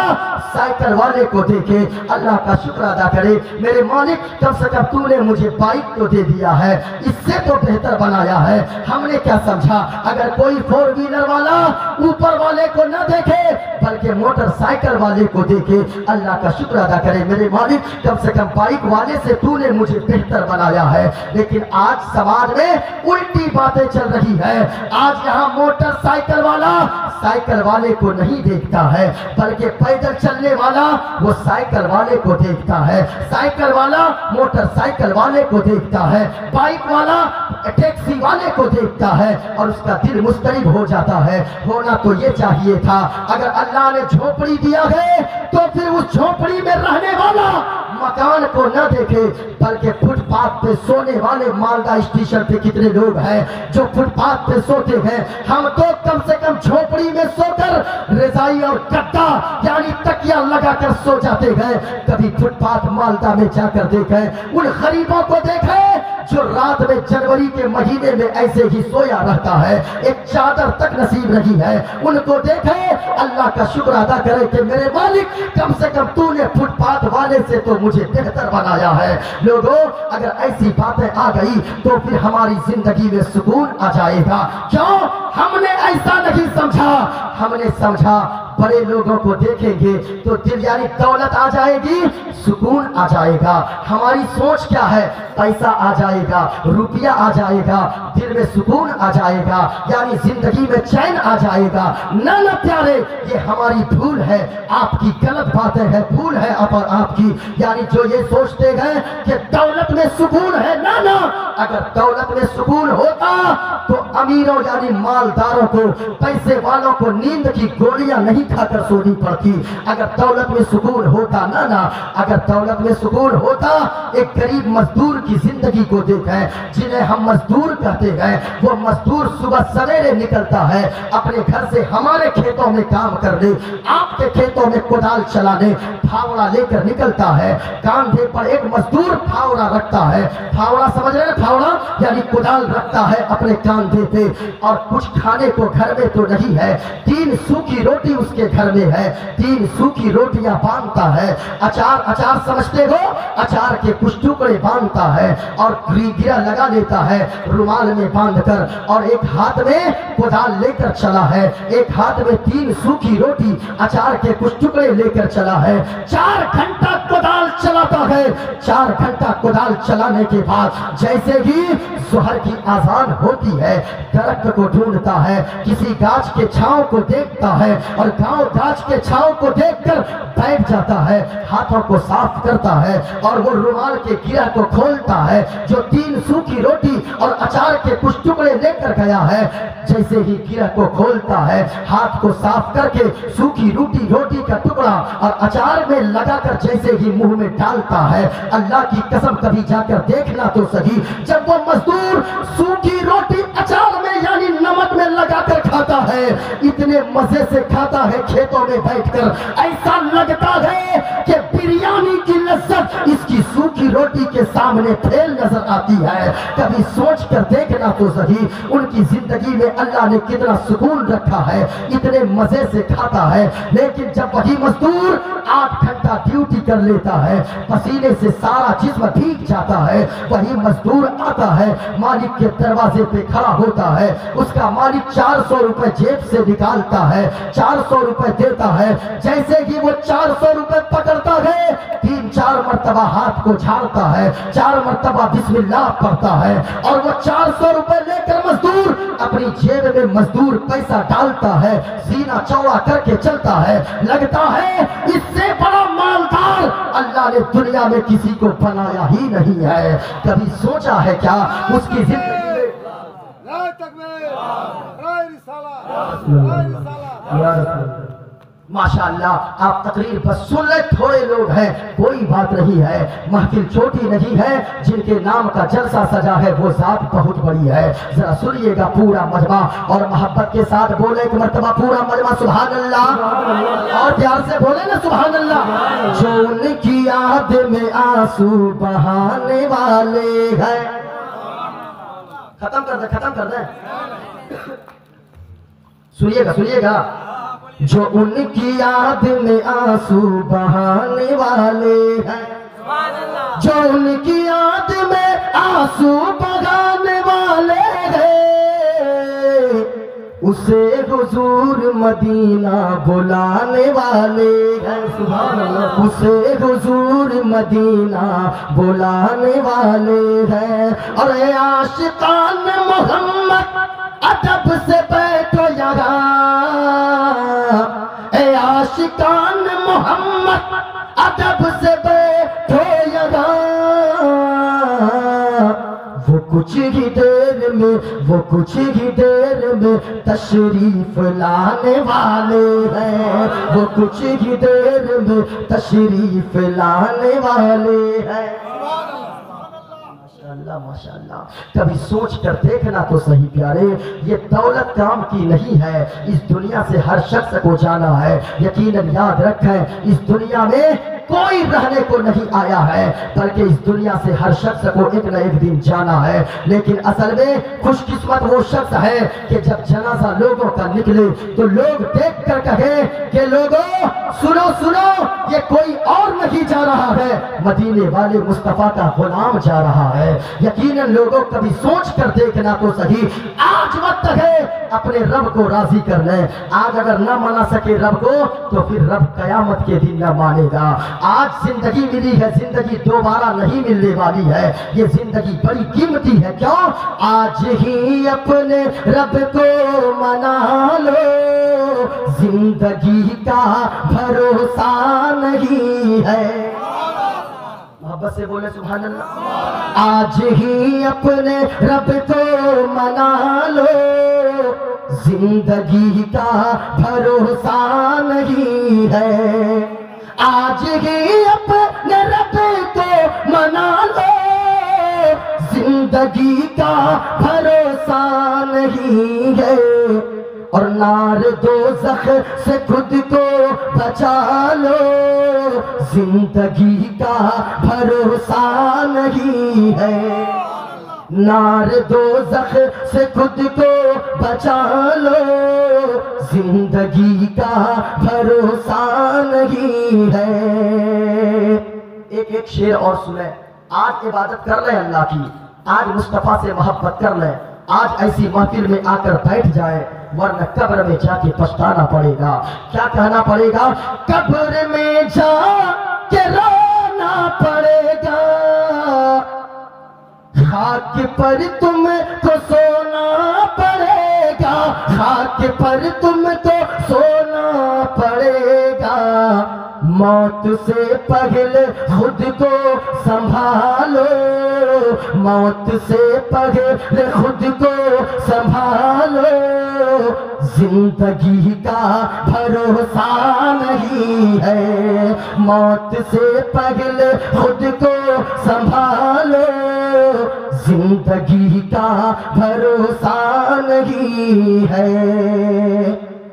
سائیکل والے کو دیکھے اللہ کا شکر ادا کرے, میرے مالک کم سے کم تو نے مجھے بائک کو دے دیا ہے, اس سے تو بہتر بنایا ہے. ہم نے کیا سمجھا, اگر کوئی فور ویلر والا اوپر والے کو نہ دیکھے بلکہ موٹر سائیکل والے کو دیکھے اللہ کا شکر ادا کرے, میرے مالک کم سے کم بائک والے سے تو نے مجھے بہتر بنایا ہے. لیکن آج سماج میں الٹی باتیں چل رہی ہے. آج یہاں موٹر سائیکل والا سائیکل والے کو نہیں دیکھتا ہے بلکہ پیدل چلنے والا وہ سائیکل والے کو دیکھتا ہے, سائیکل والا موٹر سائیکل والے کو دیکھتا ہے, بائک والا ٹیکسی والے کو دیکھتا ہے اور اس کا دل مضطرب ہو جاتا ہے. ہونا تو یہ چاہیے تھا اگر اللہ نے جھونپڑی دیا ہے تو پھر اس جھونپڑی میں رہنے والا مکان کو نہ دیکھے بلکہ فٹ پاتھ پہ سونے والے. مالدہ اسٹیشن پہ کتنے لوگ ہیں جو فٹ پاتھ پہ سوتے ہیں, ہم تو کم سے کم جھونپڑی میں سو کر رضائی اور گدا یعنی تکیہ لگا کر سو جاتے ہیں. کبھی فٹ پاتھ مالدہ میں جا کر دیکھیں, ان غریبوں کو دیکھیں جو رات میں جنوری کے مہینے میں ایسے ہی سویا رہتا ہے, ایک چادر تک نصیب نہیں ہے, ان کو دیکھیں اللہ کا شکر ادا کرے کہ میرے مالک کم سے کم تو نے فٹ پاتھ والے سے تو مجھے بہتر بنایا ہے. لوگوں اگر ایسی باتیں آ گئی تو پھر ہماری زندگی میں سکون آ جائے گا. کیوں ہم نے ایسا نہیں سمجھا, ہم نے سمجھا بڑے لوگوں کو دیکھیں گے تو دل یعنی دولت آ جائے گی, سکون آ جائے گا. ہماری سوچ کیا ہے, پیسہ آ جائے گا, روپیہ آ جائے گا, دل میں سکون آ جائے گا, یعنی زندگی میں چین آ جائے گا. نہ پیارے, یہ ہماری بھول ہے, آپ کی غلط باتیں ہیں, بھول ہے آپ کی. یعنی جو یہ سوچتے گئے کہ دولت میں سکون ہے, نہ اگر دولت میں سکون ہوتا تو امیروں یعنی مالداروں کو, پیسے والوں کو نیند کی گولیاں نہیں کھا کر سونی پڑتی. اگر دولت میں سکون ہوتا, نہ اگر دولت میں سکون ہوتا, ایک غریب مزدور کی زندگی کو دیکھیں جنہیں ہم مزدور کہتے ہیں. وہ مزدور صبح سویرے نکلتا ہے اپنے گھر سے ہمارے کھیتوں میں کام کرنے, آپ کے کھیتوں میں کدال چلانے, پھاوڑا لے کر نکلتا ہے. کاندھے پر ایک مزدور پھاوڑا رکھتا ہے, پھاوڑا سمجھ رہے ہیں, پھاوڑا یعنی کدال رکھتا ہے اپنے کاندھے پہ, اور کچھ کھانے کو گھر میں تو نہیں ہے, 3 سوکھی روٹی اس کے گھر میں ہے, 3 سوکھی روٹیاں باندھتا ہے. اچار سمجھتے ہو, اچار کے کچھ ٹکڑے باندھتا ہے اور گرا لگا لیتا ہے رومال میں باندھ کر, اور ایک ہاتھ میں کدال لے کر چلا ہے, ایک ہاتھ میں 3 سوکھی روٹی اچار کے کچھ ٹکڑے لے کر چلا ہے. 4 گھنٹہ کدال چلاتا ہے. 4 گھنٹہ کدال چلانے کے بعد جیسے ہی ظہر کی اذان ہوتی ہے درخت کو ڈھونڈتا ہے, کسی گاچھ کے چھاؤں کو دیکھتا ہے اور گاچھ کے چھاؤں کو دیکھ کر بیٹھ جاتا ہے, ہاتھوں کو صاف کرتا ہے اور وہ رومال کے گرہ کو کھولتا ہے جو 3 سوکھی روٹی اور اچار کے کچھ ٹکڑے لے کر گیا ہے. جیسے ہی گرہ کو کھولتا ہے, ہاتھ کو صاف کر کے سوکھی روٹی کا ٹکڑا اور اچار میں لگا کر جیسے ہی منہ میں ڈالتا ہے, اللہ کی قسم کبھی جا کر دیکھنا تو صحیح, جب وہ مزدور سوکھی روٹی اچار میں یعنی نمک میں لگا کر کھاتا ہے, اتنے مزے سے کھاتا ہے کھیتوں میں بیٹھ کر, ایسا لگتا ہے کہ بریانی کی لذت اس کی سوکھی روٹی کے سامنے پھیل نظر آتی ہے۔ کبھی سوچ کر دیکھنا تو صحیح ان کی زندگی میں اللہ نے کتنا سکون رکھا ہے، اتنے مزے سے کھاتا ہے، لیکن جب وہی مزدور 8 گھنٹہ ڈیوٹی کر لیتا ہے، پسینے سے سارا جسم بھیگ جاتا ہے، وہی مزدور آتا ہے، مالک کے دروازے پہ کھڑا ہوتا ہے، اس کا مالک 400 روپے جیب سے نکالتا ہے، 400 روپے دیتا ہے، جیسے ہی وہ 400 روپے پکڑتا ہے 3-4 مرتبہ ہاتھ کو جھاڑتا ہے، 4 مرتبہ بسم اللہ پڑھتا ہے، اور وہ 400 روپے لے کر مزدور اپنی جیب میں مزدور پیسہ ڈالتا ہے، سینہ چوڑا کر کے چلتا ہے، لگتا ہے اس سے بڑا مالدار اللہ نے دنیا میں کسی کو بنایا ہی نہیں ہے۔ کبھی سوچا ہے کیا اس کی زندگی میں رائے تکبیر، رائے رسالہ، رائے رسالہ۔ یا رسول اللہ۔ ماشاءاللہ آپ تقریر بس سن لیں، تھوڑے لوگ ہیں، کوئی بات نہیں ہے، محفل چھوٹی نہیں ہے، جن کے نام کا جلسہ سجا ہے وہ ذات بہت بڑی ہے۔ ذرا سنیے گا پورا مجمع اور محبت کے ساتھ بولے ایک مرتبہ پورا مجمع سبحان اللہ، اور پیار سے بولے نا سبحان اللہ۔ جو ان کی یاد میں آنسو بہانے والے ہیں، ختم کر دیں سنیے گا جو ان کی یاد میں آنسو بہانے والے ہیں، جو ان کی یاد میں آنسو بہانے والے ہیں، اسے حضور مدینہ بلانے والے ہیں، سبحان اللہ، اسے حضور مدینہ بلانے والے ہیں۔ اور اے عاشقان محمد ادب سے بیٹھو یہاں، اے عاشقان محمد ادب سے بیٹھو یہاں، وہ کچھ ہی دیر میں تشریف لانے والے ہیں، وہ کچھ ہی دیر میں تشریف لانے والے ہیں۔ ماشاءاللہ کبھی سوچ کر دیکھنا تو صحیح پیارے، یہ دولت کام کی نہیں ہے، اس دنیا سے ہر شخص کو جانا ہے۔ یقیناً یاد رکھیں اس دنیا میں کوئی رہنے کو نہیں آیا ہے، بلکہ اس دنیا سے ہر شخص کو ایک نہ ایک دن جانا ہے۔ لیکن اصل میں خوش قسمت وہ شخص ہے کہ جب جنازہ لوگوں کا نکلے تو لوگ دیکھ کر کہیں کہ لوگوں سنو یہ کوئی اور نہیں جا رہا ہے، مدینے والے مصطفیٰ کا غلام جا رہا ہے۔ یقیناً لوگوں کبھی سوچ کر دیکھنا تو صحیح، آج وقت ہے اپنے رب کو راضی کر لیں۔ آج اگر نہ منا سکے رب کو تو پھر رب قیامت کے دن نہ مانے گا۔ آج زندگی ملی ہے، زندگی دوبارہ نہیں ملنے والی ہے، یہ زندگی بڑی قیمتی ہے۔ کیوں؟ آج ہی اپنے رب کو منا لو، زندگی کا بھروسہ نہیں ہے۔ محبت سے بولے سبحان اللہ۔ آج ہی اپنے رب کو منا لو، زندگی کا بھروسہ نہیں ہے۔ آج ہی اپنے رب کو منا لو، زندگی کا بھروسہ نہیں ہے۔ اور نار دوزخ سے خود کو بچا لو، زندگی کا بھروسہ نہیں ہے۔ نار دوزخ سے خود کو بچا لو، زندگی کا بھروسہ نہیں ہے۔ ایک شعر اور سنیں، آج عبادت کر لیں اللہ کی، آج مصطفیٰ سے محبت کر لیں، آج ایسی محفل میں آ کر بیٹھ جائیں، ورنہ قبر میں جا کے پچھتانا پڑے گا۔ کیا کہنا پڑے گا؟ قبر میں جا کے رونا پڑے گا، خاک پر تم کو سونا پڑے گا، خاک پر تم کو سونا پڑے گا۔ موت سے پہلے خود کو سنبھالو، موت سے پہلے خود کو سنبھالو، زندگی کا بھروسہ نہیں ہے۔ موت سے پہلے خود کو سنبھالو، زندگی کا بھروسہ نہیں ہے۔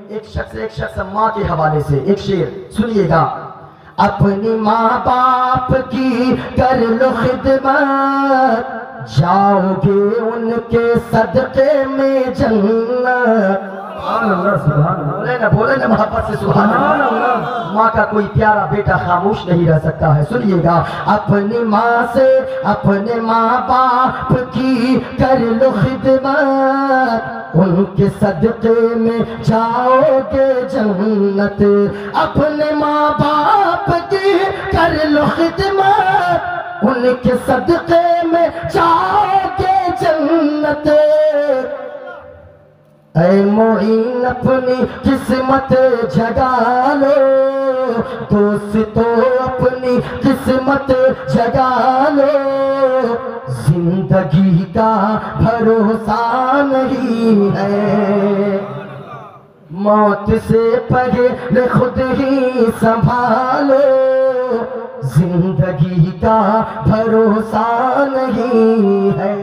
ایک شخص ماں کے حوالے سے ایک شعر سنیے گا۔ اپنی ماں باپ کی کر لو خدمت، جاؤ گے ان کے صدقے میں جنت۔ سبحان اللہ سبحان اللہ بولے نا محبت سے سبحان اللہ۔ ماں کا کوئی پیارا بیٹا خاموش نہیں رہ سکتا ہے، سنیے گا۔ اپنی ماں سے اپنے ماں باپ کی کر لو خدمت، ان کے صدقے میں جاؤ گے جنت۔ اپنے ماں باپ کی کر لو خدمت، ان کے صدقے میں جاؤ گے جنت۔ اے معین اپنی قسمت جگا لو، دوستو اپنی قسمت جگا لو، زندگی کا بھروسہ نہیں ہے، موت سے پہلے خود ہی سنبھالو، زندگی کا بھروسہ نہیں ہے۔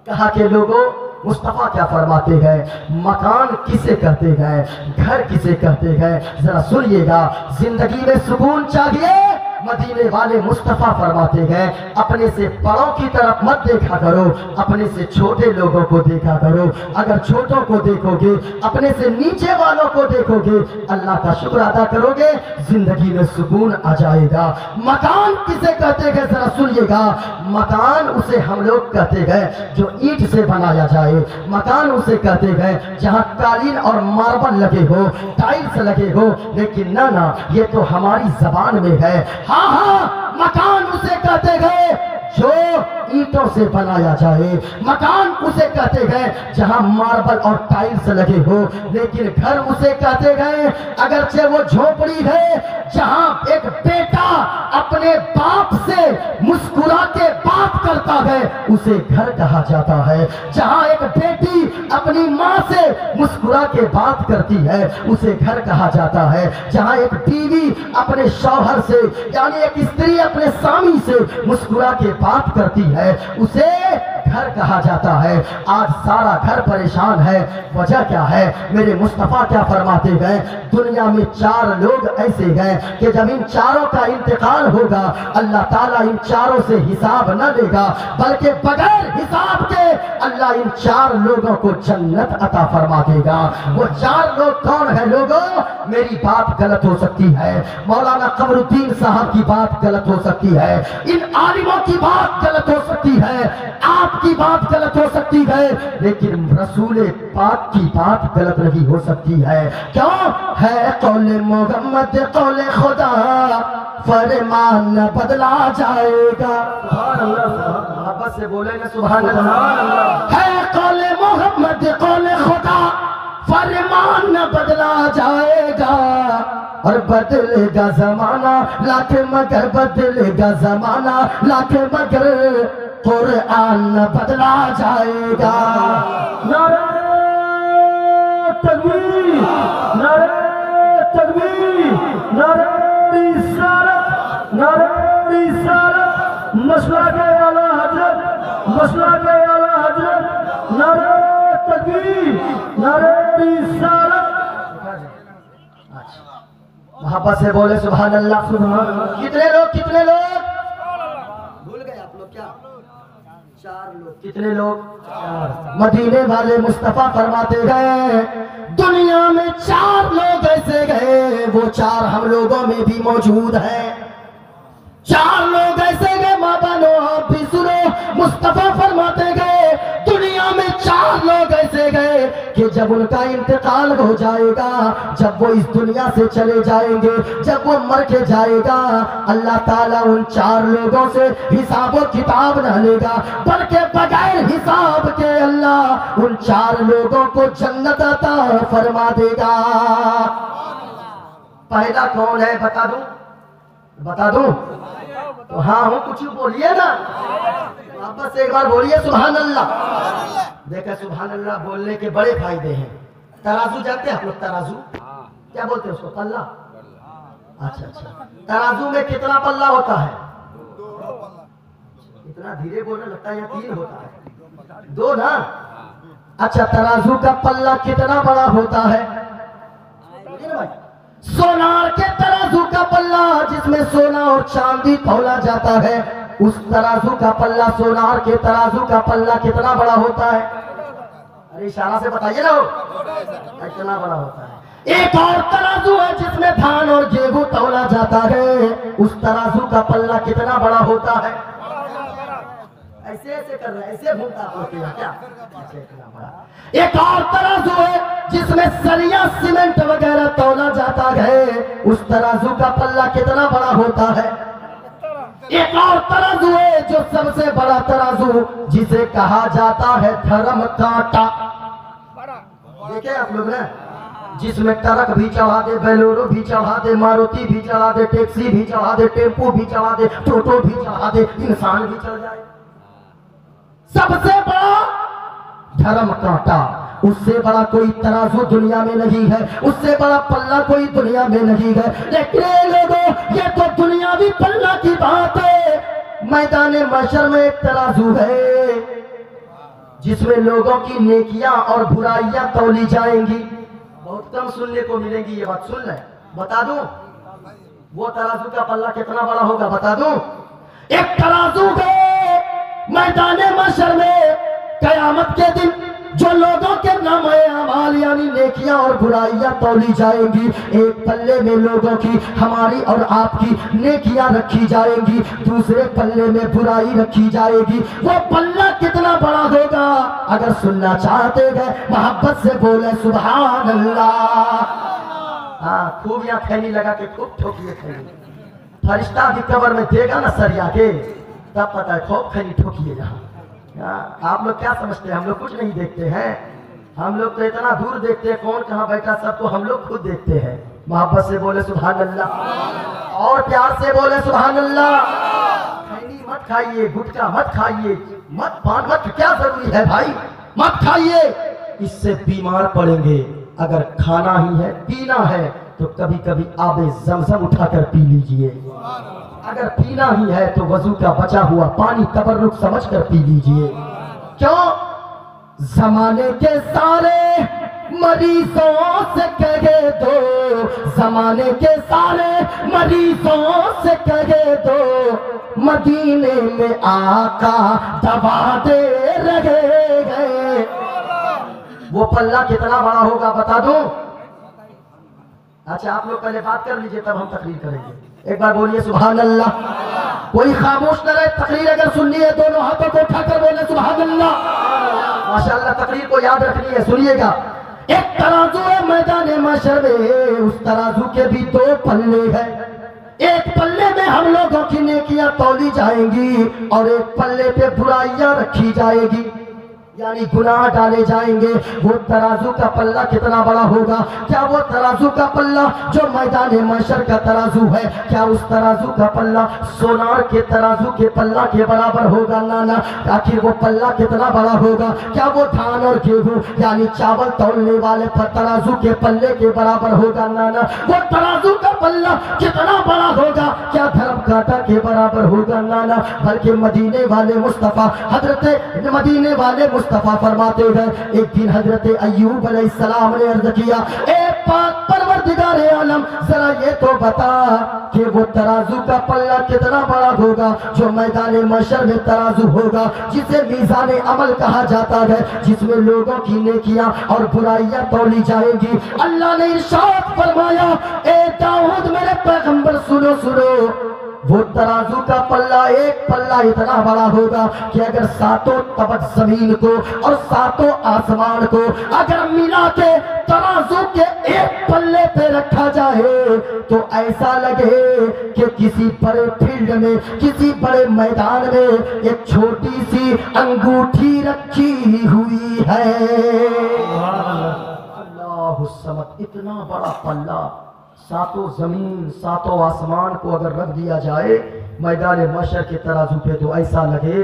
کہا کہ لوگوں مصطفیٰ کیا فرماتے گئے، مکان کسے کہتے گئے، گھر کسے کہتے گئے، ذرا سنیے گا۔ زندگی میں سکون چاہیے، مدینے والے مصطفیٰ فرماتے گئے اپنے سے بڑوں کی طرف مت دیکھا کرو، اپنے سے چھوٹے لوگوں کو دیکھا کرو۔ اگر چھوٹوں کو دیکھو گے، اپنے سے نیچے والوں کو دیکھو گے، اللہ کا شکر ادا کرو گے، زندگی میں سکون آ جائے گا۔ مکان کسے کہتے گئے ذرا سنیے گا۔ مکان اسے ہم لوگ کہتے گئے جو اینٹ سے بنایا جائے، مکان اسے کہتے گئے جہاں قالین اور ماربل لگے ہو، ٹائلز لگے ہو، لیکن نہ یہ تو ہماری زبان میں ہے۔ ہاں مکان اسے کہتے گئے جو اینٹوں سے بنایا جائے، مکان اسے کہتے گئے جہاں ماربل اور ٹائلز لگے ہو، لیکن گھر اسے کہتے گئے اگرچہ وہ جھونپڑی ہے، جہاں ایک بیٹا اپنے باپ سے مسکرا کے بات کرتا ہے اسے گھر کہا جاتا ہے، جہاں ایک بیٹی اپنی ماں سے مسکرا کے بات کرتی ہے اسے گھر کہا جاتا ہے، جہاں ایک بیوی اپنے شوہر سے یعنی ایک استری اپنے سامی سے مسکرا کے بات کرتی ہے اسے گھر کہا جاتا ہے۔ آج سارا گھر پریشان ہے، وجہ کیا ہے؟ میرے مصطفیٰ کیا فرماتے گئے؟ دنیا میں 4 لوگ ایسے ہیں کہ جب ان چاروں کا انتقال ہوگا اللہ تعالیٰ ان چاروں سے حساب نہ لے گا، بلکہ بغیر حساب کے اللہ ان 4 لوگوں کو جنت عطا فرما دے گا۔ وہ 4 لوگ کون ہیں لوگوں؟ میری بات غلط ہو سکتی ہے، مولانا قمر الدین صاحب کی بات غلط ہو سکتی ہے، ان عالموں کی بات غلط ہو سکتی ہے، آپ کی بات غلط ہو سکتی ہے، لیکن رسول پاک کی بات غلط نہیں ہو سکتی ہے۔ کیوں ہے؟ قول محمد قول خدا، فرمان نہ بدلا جائے گا۔ سبحان اللہ محبت سے بولے نا سبحان اللہ۔ ہے قول محمد قول خدا، فرمان نہ بدلا جائے گا، اور بدلے گا زمانہ لاکھ مگر بدلے گا زمانہ لاکھ مگر قرآن نہ بدلا جائے گا۔ نعرہ تکبیر، نعرہ تکبیر، نعرہ رسالت، نعرہ رسالت، مسلک اعلیٰ حضرت، مسلک اعلیٰ حضرت، نعرہ تکبیر، نعرہ رسالت۔ محبت سے بولے سبحان اللہ۔ سبحان اللہ۔ کتنے لوگ بھول گئے آپ لوگ کیا؟ 4 لوگ۔ کتنے لوگ؟ مدینے والے مصطفیٰ فرماتے گئے دنیا میں 4 لوگ ایسے گئے، وہ 4 ہم لوگوں میں بھی موجود ہیں۔ 4 لوگ ایسے گئے، ماں بہنو آپ بھی سنو، مصطفیٰ فرماتے گئے دنیا میں 4 لوگ ایسے گئے کہ جب ان کا انتقال ہو جائے گا، جب وہ اس دنیا سے چلے جائیں گے، جب وہ مر کے جائے گا، اللہ تعالیٰ ان 4 لوگوں سے حساب و کتاب نہ لے گا، بلکہ بغیر حساب کے اللہ ان 4 لوگوں کو جنت عطا فرما دے گا۔ پہلا کون ہے بتا دوں؟ تو ہاں ہوں کچھ بولیے نا، واپس سے ایک بار بولیے سبحان اللہ۔ دیکھیں سبحان اللہ بولنے کے بڑے فائدے ہیں۔ ترازو جانتے ہیں آپ لوگ؟ ترازو کیا بولتے ہیں اس کو؟ پلہ۔ اچھا، ترازو میں کتنا پلہ ہوتا ہے؟ اتنا دھیرے بولنے لگتا ہے یا 3 ہوتا ہے؟ 2 نا؟ اچھا، ترازو کا پلہ کتنا بڑا ہوتا ہے؟ سونار کے ترازو کا پلہ جس میں سونا اور چاندی تولا جاتا ہے، اس ترازو کا پلہ، سونار کے ترازو کا پلہ کتنا بڑا ہوتا ہے؟ ارے اشارہ سے بتائیے نا، اتنا بڑا ہوتا ہے۔ ایک اور ترازو ہے جس میں دھان اور گیہوں تولا جاتا ہے، اس ترازو کا پلہ کتنا بڑا ہوتا ہے؟ ایسے ایسے کر رہے ہیں، ایسے بھولتا ہوتے ہیں کیا؟ اتنا بڑا۔ ایک اور ترازو ہے جس میں سریا سیمنٹ وغیرہ تولا جاتا ہے، اس ترازو کا پلہ کتنا بڑا ہوتا ہے؟ ایک اور ترازو ہے جو سب سے بڑا ترازو جسے کہا جاتا ہے دھرم کانٹا۔ دیکھیں آپ لوگ نا، جس میں ٹرک بھی چڑھا دے، بیلورو بھی چڑھا دے، ماروتی بھی چڑھا دے، ٹیکسی بھی چڑھا دے، ٹیمپو بھی چڑھا دے، ٹوٹو بھی چڑھا دے، انسان بھی چڑھ جائے۔ سب سے بڑا دھرم کانٹا، اس سے بڑا کوئی ترازو دنیا میں نہیں ہے، اس سے بڑا پلہ کوئی دنیا میں نہیں ہے۔ لیکن لوگوں، یہ تو دنیاوی پلہ کی بات ہے، میدان محشر میں ایک ترازو ہے جس میں لوگوں کی نیکیاں اور برائیاں تولی جائیں گی۔ بہت کم سننے کو ملیں گی یہ بات، سن لیں، بتا دوں وہ ترازو کا پلہ کتنا بڑا ہوگا، بتا دوں۔ ایک ترازو ہے میدان محشر میں قیامت کے دن، جو لوگوں کے نامہ اعمال یعنی نیکیاں اور برائیاں تولی جائیں گی، ایک پلے میں لوگوں کی، ہماری اور آپ کی نیکیاں رکھی جائیں گی، دوسرے پلے میں برائی رکھی جائے گی۔ وہ پلہ کتنا بڑا ہوگا؟ اگر سننا چاہتے ہیں محبت سے بولے سبحان اللہ۔ ہاں خوب یہاں کھینی لگا کے خوب ٹھوکیے کھینی، فرشتہ بھی قبر میں دے گا نا سریا کے، تب پتہ ہے خوب کھینی ٹھوکیے جہاں۔ آپ لوگ کیا سمجھتے ہیں ہم لوگ کچھ نہیں دیکھتے ہیں؟ ہم لوگ تو اتنا دور دیکھتے ہیں، کون کہاں بیٹھا سب تو ہم لوگ خود دیکھتے ہیں۔ محبت سے بولے سبحان اللہ، اور پیار سے بولے سبحان اللہ۔ کھینی مت کھائیے، گٹکا مت کھائیے، مت پان مت، کیا ضروری ہے بھائی؟ مت کھائیے، اس سے بیمار پڑیں گے۔ اگر کھانا ہی ہے، پینا ہے تو کبھی کبھی آب زمزم اٹھا کر پی لیجئے۔ اگر پینا ہی ہے تو وضو کا بچا ہوا پانی تبرک سمجھ کر پی لیجئے۔ کیوں؟ زمانے کے سارے مریضوں سے کہے دو، زمانے کے سارے مریضوں سے کہے دو، مدینے میں آقا دوا دے رہے ہیں۔ وہ پلہ کتنا بڑا ہوگا بتا دوں؟ اچھا آپ لوگ پہلے بات کر لیجئے تب ہم تقریر کریں گے۔ ایک بار بولیے سبحان اللہ، کوئی خاموش نہ رہے، تقریر اگر سننی ہے دونوں ہاتھوں کو اٹھا کر بولے سبحان اللہ۔ ماشاءاللہ تقریر کو یاد رکھنی ہے، سنیے گا۔ ایک ترازو ہے میدان محشر میں، اس ترازو کے بھی دو پلے ہیں، ایک پلے میں ہم لوگوں کی نیکیاں تولی جائیں گی اور ایک پلے پہ برائیاں رکھی جائے گی، یعنی گناہ ڈالے جائیں گے۔ وہ ترازو کا پلہ کتنا بڑا ہوگا؟ کیا وہ ترازو کا پلہ جو میدان محشر کا ترازو ہے، کیا اس ترازو کا پلہ سونار کے ترازو کے پلہ کے برابر ہوگا؟ نانا، آخر وہ پلہ کتنا بڑا ہوگا؟ کیا وہ دھان اور گیہوں یعنی چاول تولنے والے ترازو کے پلے کے برابر ہوگا؟ نانا، وہ ترازو کا پلہ کتنا بڑا ہوگا؟ کیا دھرم کانٹا کے برابر ہوگا؟ نانا، بلکہ مدینے والے مصطفیٰ، حضرت مدینے والے مصطفیٰ فرماتے ہیں، ایک دن حضرت ایوب علیہ السلام نے عرض کیا، اے پاک پروردگار عالم، ذرا یہ تو بتا کہ وہ ترازو کا پلہ کتنا بڑا ہوگا جو میدان محشر میں ترازو ہوگا، جسے میزان عمل کہا جاتا ہے، جس میں لوگوں کی نیکیاں اور برائیاں تولی جائیں گی۔ اللہ نے ارشاد فرمایا، اے داؤد میرے پیغمبر سنو سنو، وہ ترازو کا پلہ، ایک پلہ اتنا بڑا ہوگا کہ اگر ساتوں طبق زمین کو اور ساتوں آسمان کو اگر ملا کے ترازو کے ایک پلے پہ رکھا جائے تو ایسا لگے کہ کسی بڑے فیلڈ میں، کسی بڑے میدان میں ایک چھوٹی سی انگوٹھی رکھی ہوئی ہے۔ اللہ الصمد، اتنا بڑا پلہ، ساتوں زمین ساتوں آسمان کو اگر رکھ دیا جائے میدان محشر کے ترازو پہ تو ایسا لگے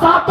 7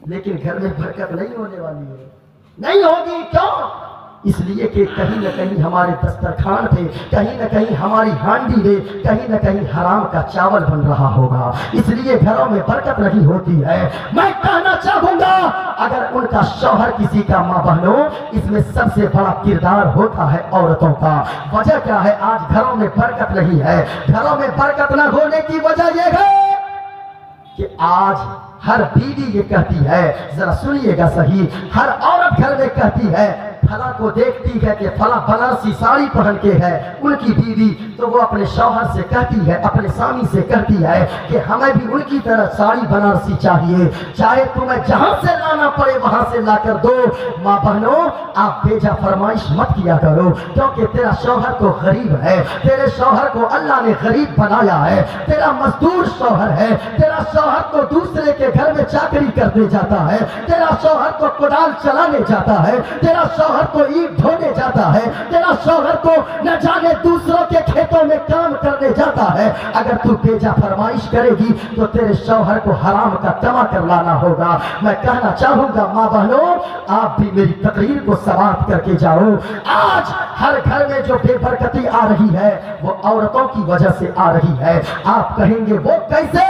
لیکن گھر میں برکت نہیں ہونے والی ہے، نہیں ہوگی۔ کیوں؟ اس لیے کہ کہیں نہ کہیں ہمارے دسترخوان پہ، کہیں نہ کہیں ہماری ہانڈی میں کہیں نہ کہیں حرام کا چاول بن رہا ہوگا، اس لیے گھروں میں برکت نہیں ہوتی ہے۔ میں کہنا چاہوں گا اگر ان کا شوہر کسی کا ماں بہنوں، اس میں سب سے بڑا کردار ہوتا ہے عورتوں کا۔ وجہ کیا ہے؟ آج گھروں میں برکت نہیں ہے۔ گھروں میں برکت نہ ہونے کی وجہ یہ ہے کہ آج ہر بیوی یہ کہتی ہے، ذرا سنیے گا صحیح، ہر عورت گھر میں کہتی ہے، فلاں کو دیکھتی ہے کہ فلاں بنارسی ساڑی پہن کے ہے ان کی بیوی، تو وہ اپنے شوہر سے کہتی ہے، اپنے سامی سے کہتی ہے کہ ہمیں بھی ان کی طرح ساڑی بنارسی چاہیے، چاہے تمہیں جہاں سے لانا پڑے وہاں سے لا کر دو۔ ماں بہنوں، آپ بیجا فرمائش مت کیا کرو، کیونکہ تیرا شوہر تو غریب ہے، تیرے شوہر کو اللہ نے غریب بنایا ہے، تیرا مزدور شوہر ہے، تیرا شوہر کو دوسرے کے گھر میں چاکری کرنے جاتا ہے، تیرا شوہر کو کدال چلانے جاتا ہے، تیرا شوہر کو اینٹ ڈھونے جاتا ہے، تیرا شوہر کو نہ جانے دوسروں کے کھیتوں میں کام کرنے جاتا ہے۔ اگر تو بیجا فرمائش کرے گی تو تیرے شوہر کو حرام کا کما کر لانا ہوگا۔ میں کہنا چاہوں گا ماں بہنوں، آپ بھی میری تقریر کو سماعت کر کے جاؤ۔ آج ہر گھر میں جو بے برکتی آ رہی ہے وہ عورتوں کی وجہ سے آ رہی ہے۔ آپ کہیں گے وہ کیسے؟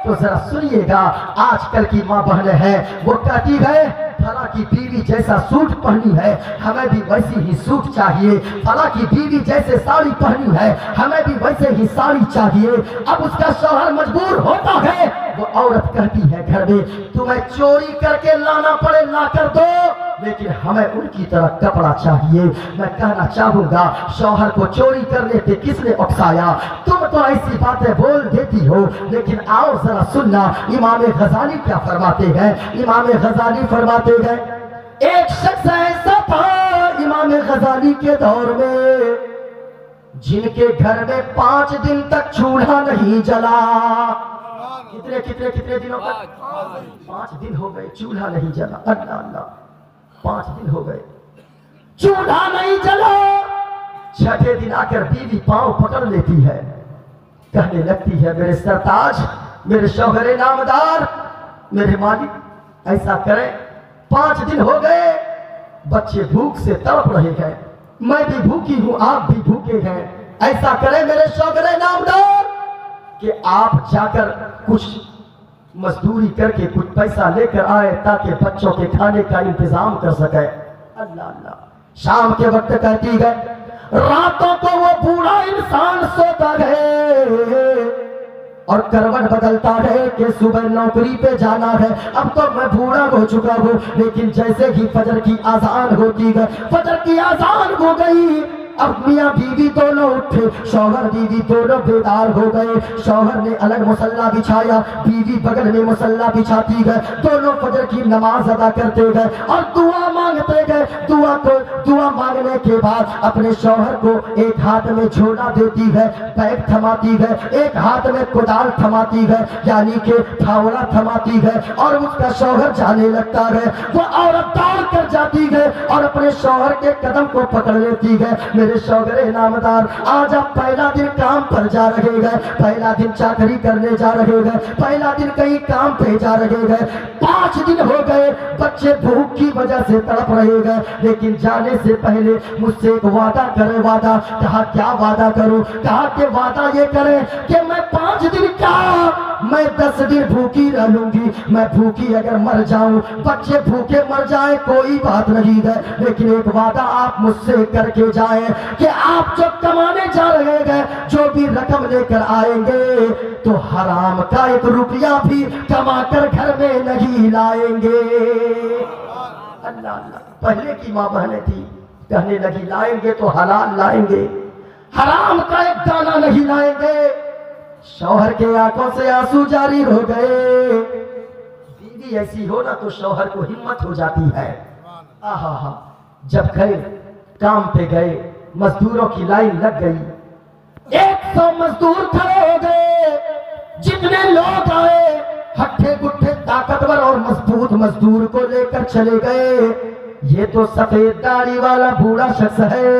تو ذرا سنیے گا، آج کل کی ماں بہنیں ہیں وہ کہتی ہے فلاں کی بیوی جیسا سوٹ پہنی ہے ہمیں بھی ویسی ہی سوٹ چاہیے، فلاں کی بیوی جیسے ساڑی پہنی ہے ہمیں بھی ویسے ہی ساڑی چاہیے۔ اب اس کا شوہر مجبور ہوتا ہے، وہ عورت کہتی ہے گھر میں تمہیں چوری کر کے لانا پڑے لا کر دو، لیکن ہمیں ان کی طرح کپڑا چاہیے۔ میں کہنا چاہوں گا شوہر کو چوری کرنے پہ کس نے اکسایا؟ تم تو ایسی باتیں بول دیتی ہو، لیکن آؤ ذرا سننا امام غزالی کیا فرماتے ہیں۔ امام غزالی فرماتے ہیں ایک شخص ایسا تھا امام غزالی کے دور میں جن کے گھر میں 5 دن تک چولہا نہیں جلا۔ کتنے دنوں تک؟ 5 دن ہو گئے چولہا نہیں جلا۔ اللہ اللہ، 5 دن ہو گئے چولہا نہیں جلا۔ 6 دن آ کر بیوی پاؤں پکڑ لیتی ہے، کہنے لگتی ہے میرے سرتاج، میرے شوہر نامدار، میرے مالک ایسا کریں 5 دن ہو گئے بچے بھوک سے تڑپ رہے ہیں، میں بھی بھوکی ہوں آپ بھی بھوکے ہیں، ایسا کریں میرے شوہر نامدار کہ آپ جا کر کچھ مزدوری کر کے کچھ پیسہ لے کر آئے تاکہ بچوں کے کھانے کا انتظام کر سکے۔ اللہ اللہ، شام کے وقت کہتی ہے راتوں کو وہ بوڑھا انسان سوتا ہے اور کروٹ بدلتا ہے کہ صبح نوکری پہ جانا ہے۔ اب تو میں بوڑھا ہو چکا ہوں، لیکن جیسے ہی فجر کی اذان ہوتی ہے، فجر کی اذان ہو گئی، اب میاں بیوی دونوں اٹھے، شوہر بیوی دونوں بیدار ہو گئے۔ شوہر نے الگ مصلی بچھایا، بیوی بغل میں مصلی بچھاتی گئے، دونوں فجر کی نماز ادا کرتے گئے اور دعا مانگتے گئے۔ دعا مانگنے کے بعد اپنے شوہر کو ایک ہاتھ میں جھولا دیتی ہے، بیگ تھماتی ہے، ایک ہاتھ میں کدال تھماتی ہے، یعنی کہ پھاوڑا تھماتی ہے، اور اس کا شوہر جانے لگتا ہے۔ وہ عورت دوڑ کر جاتی ہے اور اپنے شوہر کے قدم کو پکڑ لیتی ہے، میرے شوہر نامدار آج آپ پہلا دن کام پر جا رہے گئے، پہلا دن چاکری کرنے جا رہے گئے، پہلا دن کہیں کام پہ جا رہے گئے، 5 دن ہو گئے، بچے بھوک کی وجہ سے تڑپ رہے گئے، لیکن جانے سے پہلے مجھ سے ایک وعدہ کرے۔ وعدہ کہا کیا وعدہ کروں؟ کہا کہ وعدہ یہ کریں کہ میں 5 دن کیا میں 10 دن بھوکی رہ لوں گی، میں بھوکی اگر مر جاؤں، بچے بھوکے مر جائیں کوئی بات نہیں ہے، لیکن ایک وعدہ آپ مجھ سے کر کے جائیں کہ آپ جو کمانے جا رہے ہیں، جو بھی رقم لے کر آئیں گے تو حرام کا 1 روپیہ بھی کما کر گھر میں نہیں لائیں گے۔ اللہ اللہ، پہلے کی ماں بہنیں تھی کہنے لگی لائیں گے تو حلال لائیں گے، حرام کا 1 دانہ نہیں لائیں گے۔ شوہر کے آنکھوں سے آنسو جاری ہو گئے۔ بیوی ایسی ہو نا تو شوہر کو ہمت ہو جاتی ہے۔ آہا، جب گئے کام پہ گئے، مزدوروں کی لائن لگ گئی، 100 مزدور کھڑے ہو گئے، جتنے لوگ آئے ہٹھے گٹھے طاقتور اور مضبوط مزدور کو لے کر چلے گئے۔ یہ تو سفید داڑھی والا بوڑھا شخص ہے،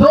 2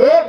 1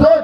2